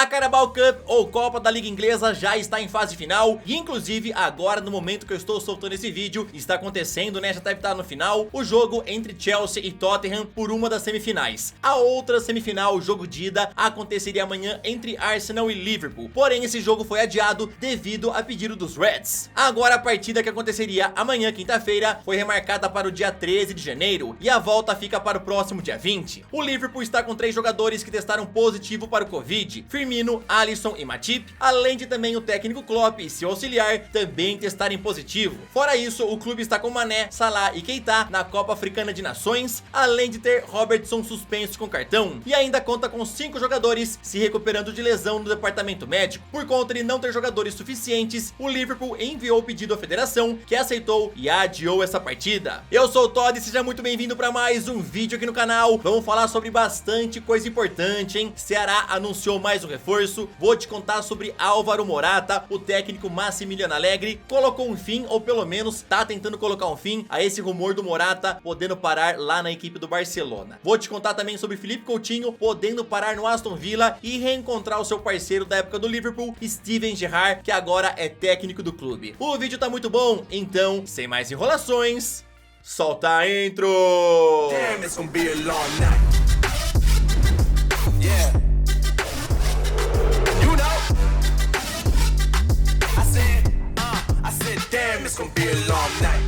A Carabao Cup, ou Copa da Liga Inglesa, já está em fase final e inclusive agora, no momento que eu estou soltando esse vídeo, está acontecendo, né, já deve estar no final, o jogo entre Chelsea e Tottenham por uma das semifinais. A outra semifinal, o jogo de ida, aconteceria amanhã entre Arsenal e Liverpool, porém esse jogo foi adiado devido a pedido dos Reds. Agora a partida que aconteceria amanhã, quinta-feira, foi remarcada para o dia 13 de janeiro e a volta fica para o próximo dia 20. O Liverpool está com 3 jogadores que testaram positivo para o Covid: Firmino, Alisson e Matip, além de também o técnico Klopp e seu auxiliar também testarem positivo. Fora isso, o clube está com Mané, Salah e Keita na Copa Africana de Nações, além de ter Robertson suspenso com cartão, e ainda conta com 5 jogadores se recuperando de lesão no departamento médico. Por conta de não ter jogadores suficientes, o Liverpool enviou o pedido à federação, que aceitou e adiou essa partida. Eu sou o Todd e seja muito bem-vindo para mais um vídeo aqui no canal. Vamos falar sobre bastante coisa importante, hein? Ceará anunciou mais um reforço, vou te contar sobre Álvaro Morata, o técnico Massimiliano Allegri colocou um fim, ou pelo menos tá tentando colocar um fim a esse rumor do Morata podendo parar lá na equipe do Barcelona. Vou te contar também sobre Philippe Coutinho podendo parar no Aston Villa e reencontrar o seu parceiro da época do Liverpool, Steven Gerrard, que agora é técnico do clube. O vídeo tá muito bom, então, sem mais enrolações, solta a intro! Damn, it's gonna be a long night. Yeah. You know. I said, damn, it's gonna be a long night.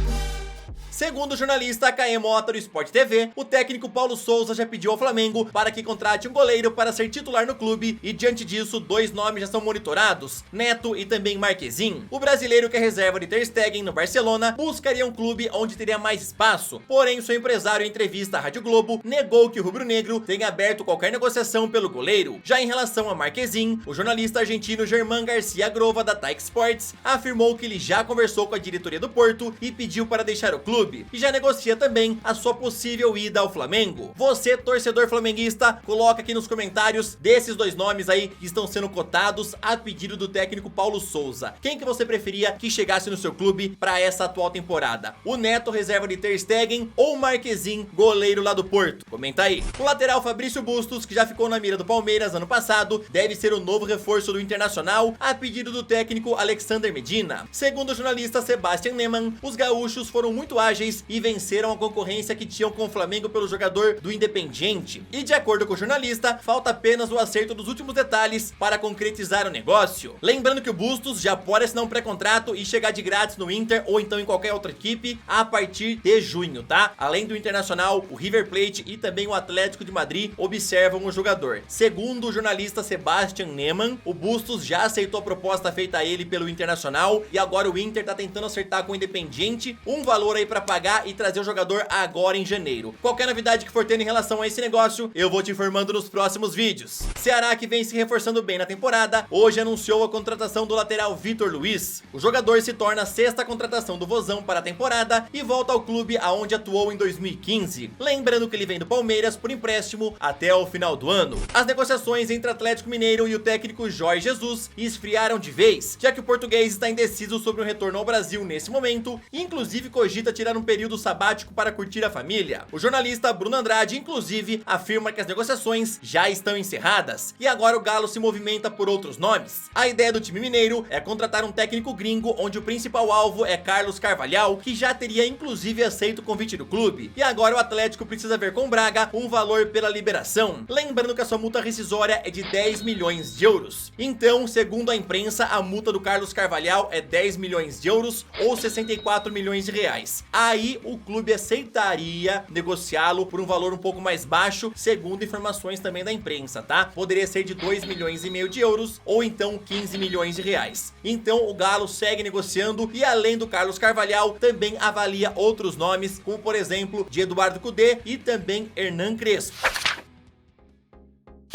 Segundo o jornalista KM Mota do Sport TV, o técnico Paulo Sousa já pediu ao Flamengo para que contrate um goleiro para ser titular no clube e diante disso 2 nomes já são monitorados, Neto e também Marquezin. O brasileiro, que é reserva de Ter Stegen no Barcelona, buscaria um clube onde teria mais espaço, porém seu empresário em entrevista à Rádio Globo negou que o rubro-negro tenha aberto qualquer negociação pelo goleiro. Já em relação a Marquezin, o jornalista argentino Germán Garcia Grova da TAC Sports afirmou que ele já conversou com a diretoria do Porto e pediu para deixar o clube e já negocia também a sua possível ida ao Flamengo. Você, torcedor flamenguista, coloca aqui nos comentários desses 2 nomes aí que estão sendo cotados a pedido do técnico Paulo Sousa. Quem que você preferia que chegasse no seu clube para essa atual temporada? O Neto, reserva de Ter Stegen, ou o Marquezin, goleiro lá do Porto? Comenta aí. O lateral Fabrício Bustos, que já ficou na mira do Palmeiras ano passado, deve ser o novo reforço do Internacional a pedido do técnico Alexander Medina. Segundo o jornalista Sebastian Neyman, os gaúchos foram muito ágeis e venceram a concorrência que tinham com o Flamengo pelo jogador do Independiente. E de acordo com o jornalista, falta apenas o acerto dos últimos detalhes para concretizar o negócio. Lembrando que o Bustos já pode assinar um pré-contrato e chegar de grátis no Inter ou então em qualquer outra equipe a partir de junho, tá? Além do Internacional, o River Plate e também o Atlético de Madrid observam o jogador. Segundo o jornalista Sebastian Neyman, o Bustos já aceitou a proposta feita a ele pelo Internacional e agora o Inter tá tentando acertar com o Independiente um valor aí para pagar e trazer o jogador agora em janeiro. Qualquer novidade que for tendo em relação a esse negócio, eu vou te informando nos próximos vídeos. Ceará, que vem se reforçando bem na temporada, hoje anunciou a contratação do lateral Vitor Luiz. O jogador se torna a 6ª contratação do Vozão para a temporada e volta ao clube aonde atuou em 2015. Lembrando que ele vem do Palmeiras por empréstimo até o final do ano. As negociações entre o Atlético Mineiro e o técnico Jorge Jesus esfriaram de vez, já que o português está indeciso sobre o retorno ao Brasil nesse momento e inclusive cogita tirar um período sabático para curtir a família. O jornalista Bruno Andrade, inclusive, afirma que as negociações já estão encerradas e agora o Galo se movimenta por outros nomes. A ideia do time mineiro é contratar um técnico gringo, onde o principal alvo é Carlos Carvalhal, que já teria inclusive aceito o convite do clube. E agora o Atlético precisa ver com o Braga um valor pela liberação. Lembrando que a sua multa rescisória é de 10 milhões de euros. Então, segundo a imprensa, a multa do Carlos Carvalhal é 10 milhões de euros ou 64 milhões de reais. Aí o clube aceitaria negociá-lo por um valor um pouco mais baixo, segundo informações também da imprensa, tá? Poderia ser de 2 milhões e meio de euros ou então 15 milhões de reais. Então o Galo segue negociando e além do Carlos Carvalhal, também avalia outros nomes, como por exemplo de Eduardo Cudê e também Hernan Crespo.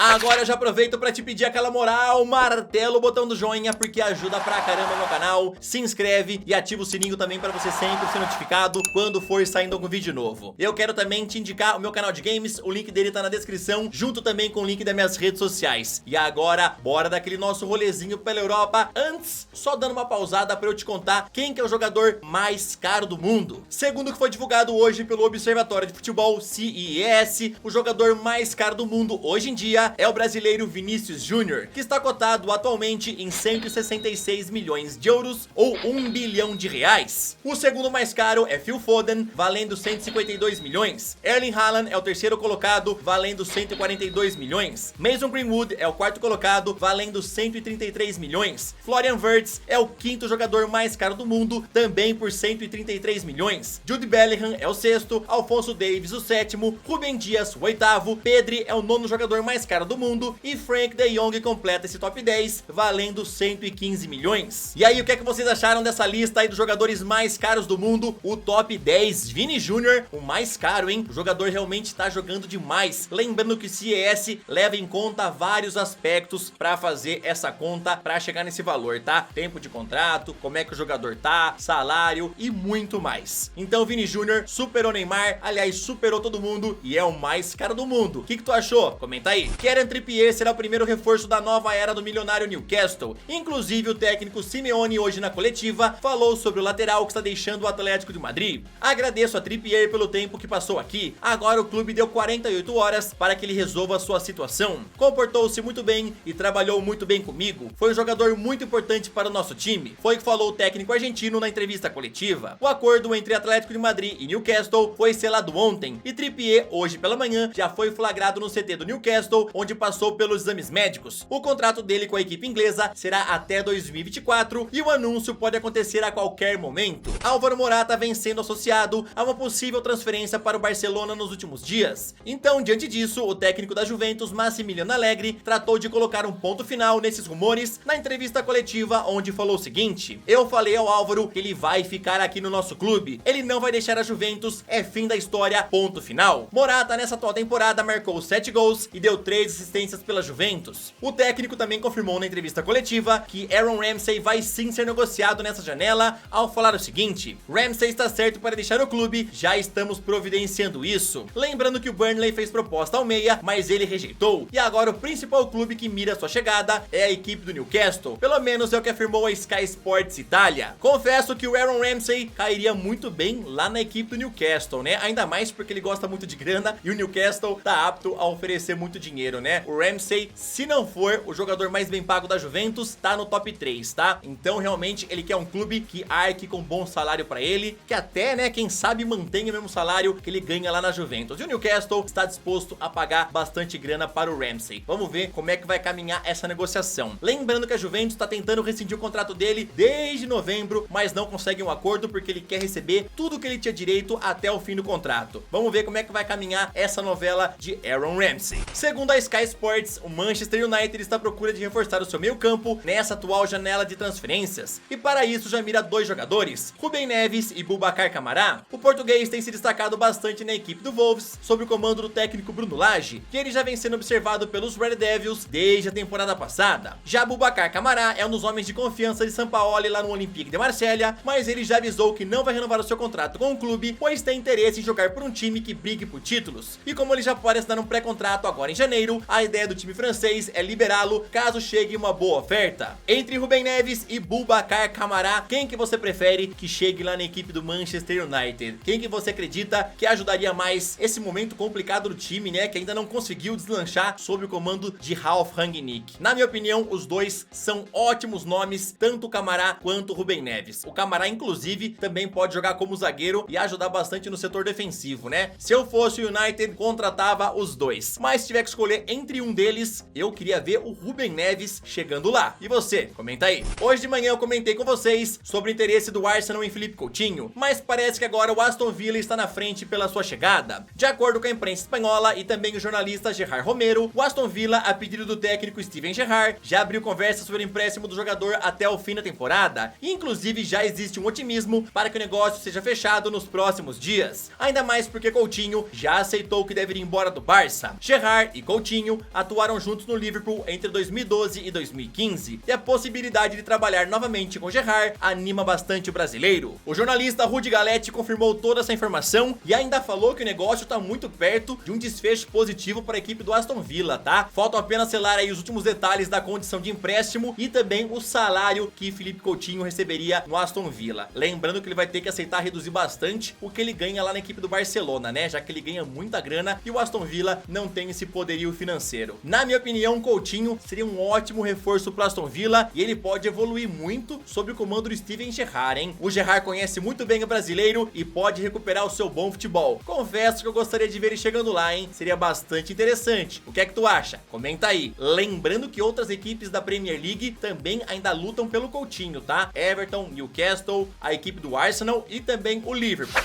Agora eu já aproveito pra te pedir aquela moral, martela o botão do joinha porque ajuda pra caramba no canal, se inscreve e ativa o sininho também pra você sempre ser notificado quando for saindo algum vídeo novo. Eu quero também te indicar o meu canal de games, o link dele tá na descrição, junto também com o link das minhas redes sociais. E agora, bora daquele nosso rolezinho pela Europa. Antes, só dando uma pausada pra eu te contar quem que é o jogador mais caro do mundo. Segundo o que foi divulgado hoje pelo Observatório de Futebol CES, o jogador mais caro do mundo hoje em dia primeira é o brasileiro Vinícius Júnior, que está cotado atualmente em 166 milhões de euros ou 1 bilhão de reais. O segundo mais caro é Phil Foden, valendo 152 milhões. Erling Haaland é o terceiro colocado, valendo 142 milhões. Mason Greenwood é o quarto colocado, valendo 133 milhões. Florian Wirtz é o quinto jogador mais caro do mundo, também por 133 milhões. Jude Bellingham é o sexto, Alphonso Davies o sétimo, Rúben Dias o oitavo, Pedri é o nono jogador mais caro do mundo e Frank de Jong completa esse top 10, valendo 115 milhões. E aí, o que é que vocês acharam dessa lista aí dos jogadores mais caros do mundo? O top 10, Vini Júnior, o mais caro, hein? O jogador realmente tá jogando demais. Lembrando que o CES leva em conta vários aspectos pra fazer essa conta, pra chegar nesse valor, tá? Tempo de contrato, como é que o jogador tá, salário e muito mais. Então, Vini Júnior superou Neymar, aliás, superou todo mundo e é o mais caro do mundo. O que tu achou? Comenta aí. Kieran Trippier será o primeiro reforço da nova era do milionário Newcastle. Inclusive, o técnico Simeone, hoje na coletiva, falou sobre o lateral que está deixando o Atlético de Madrid. Agradeço a Trippier pelo tempo que passou aqui. Agora o clube deu 48 horas para que ele resolva a sua situação. Comportou-se muito bem e trabalhou muito bem comigo. Foi um jogador muito importante para o nosso time. Foi o que falou o técnico argentino na entrevista coletiva. O acordo entre Atlético de Madrid e Newcastle foi selado ontem e Trippier, hoje pela manhã, já foi flagrado no CT do Newcastle, onde passou pelos exames médicos. O contrato dele com a equipe inglesa será até 2024 e o anúncio pode acontecer a qualquer momento. Álvaro Morata vem sendo associado a uma possível transferência para o Barcelona nos últimos dias. Então, diante disso, o técnico da Juventus, Massimiliano Allegri, tratou de colocar um ponto final nesses rumores na entrevista coletiva, onde falou o seguinte: eu falei ao Álvaro que ele vai ficar aqui no nosso clube, ele não vai deixar a Juventus, é fim da história, ponto final. Morata nessa atual temporada marcou 7 gols e deu 3 assistências pela Juventus. O técnico também confirmou na entrevista coletiva que Aaron Ramsey vai sim ser negociado nessa janela, ao falar o seguinte: Ramsey está certo para deixar o clube, já estamos providenciando isso. Lembrando que o Burnley fez proposta ao meia, mas ele rejeitou, e agora o principal clube que mira sua chegada é a equipe do Newcastle, pelo menos é o que afirmou a Sky Sports Itália. Confesso que o Aaron Ramsey cairia muito bem lá na equipe do Newcastle, né? Ainda mais porque ele gosta muito de grana e o Newcastle tá apto a oferecer muito dinheiro, né? O Ramsey, se não for o jogador mais bem pago da Juventus, tá no top 3, tá? Então realmente ele quer um clube que arque com bom salário pra ele, que até, né, quem sabe mantenha o mesmo salário que ele ganha lá na Juventus. E o Newcastle está disposto a pagar bastante grana para o Ramsey. Vamos ver como é que vai caminhar essa negociação. Lembrando que a Juventus tá tentando rescindir o contrato dele desde novembro, mas não consegue um acordo porque ele quer receber tudo que ele tinha direito até o fim do contrato. Vamos ver como é que vai caminhar essa novela de Aaron Ramsey. Segundo a Sky Sports, o Manchester United está à procura de reforçar o seu meio campo nessa atual janela de transferências. E para isso já mira 2 jogadores, Rúben Neves e Boubacar Kamara. O português tem se destacado bastante na equipe do Wolves, sob o comando do técnico Bruno Lage, que ele já vem sendo observado pelos Red Devils desde a temporada passada. Já Boubacar Kamara é um dos homens de confiança de Sampaoli lá no Olympique de Marselha, mas ele já avisou que não vai renovar o seu contrato com o clube, pois tem interesse em jogar por um time que brigue por títulos. E como ele já pode assinar um pré-contrato agora em janeiro, a ideia do time francês é liberá-lo caso chegue uma boa oferta. Entre Rúben Neves e Boubacar Kamara, quem que você prefere que chegue lá na equipe do Manchester United? Quem que você acredita que ajudaria mais esse momento complicado do time, né, que ainda não conseguiu deslanchar sob o comando de Ralf Rangnick? Na minha opinião, os dois são ótimos nomes, tanto o Kamara quanto o Rúben Neves. O Kamara, inclusive, também pode jogar como zagueiro e ajudar bastante no setor defensivo, né? Se eu fosse o United, contratava os dois. Mas se tiver que escolher entre um deles, eu queria ver o Rúben Neves chegando lá. E você? Comenta aí. Hoje de manhã eu comentei com vocês sobre o interesse do Arsenal em Philippe Coutinho, mas parece que agora o Aston Villa está na frente pela sua chegada. De acordo com a imprensa espanhola e também o jornalista Gerard Romero, o Aston Villa, a pedido do técnico Steven Gerrard, já abriu conversa sobre o empréstimo do jogador até o fim da temporada, e inclusive já existe um otimismo para que o negócio seja fechado nos próximos dias. Ainda mais porque Coutinho já aceitou que deve ir embora do Barça. Gerrard e Coutinho atuaram juntos no Liverpool entre 2012 e 2015, e a possibilidade de trabalhar novamente com Gerrard anima bastante o brasileiro. O jornalista Rudy Galetti confirmou toda essa informação e ainda falou que o negócio está muito perto de um desfecho positivo para a equipe do Aston Villa, tá? Faltam apenas selar aí os últimos detalhes da condição de empréstimo e também o salário que Philippe Coutinho receberia no Aston Villa. Lembrando que ele vai ter que aceitar reduzir bastante o que ele ganha lá na equipe do Barcelona, né? Já que ele ganha muita grana e o Aston Villa não tem esse poderio financeiro. Na minha opinião, o Coutinho seria um ótimo reforço para Aston Villa e ele pode evoluir muito sob o comando do Steven Gerrard, hein? O Gerrard conhece muito bem o brasileiro e pode recuperar o seu bom futebol. Confesso que eu gostaria de ver ele chegando lá, hein? Seria bastante interessante. O que é que tu acha? Comenta aí. Lembrando que outras equipes da Premier League também ainda lutam pelo Coutinho, tá? Everton, Newcastle, a equipe do Arsenal e também o Liverpool.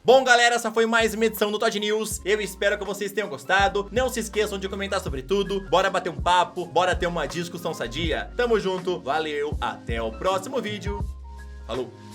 Bom, galera, essa foi mais uma edição do Todd News. Eu espero que vocês tenham gostado. Não se esqueçam de comentar sobre tudo. Bora bater um papo, bora ter uma discussão sadia. Tamo junto, valeu, até o próximo vídeo. Falou!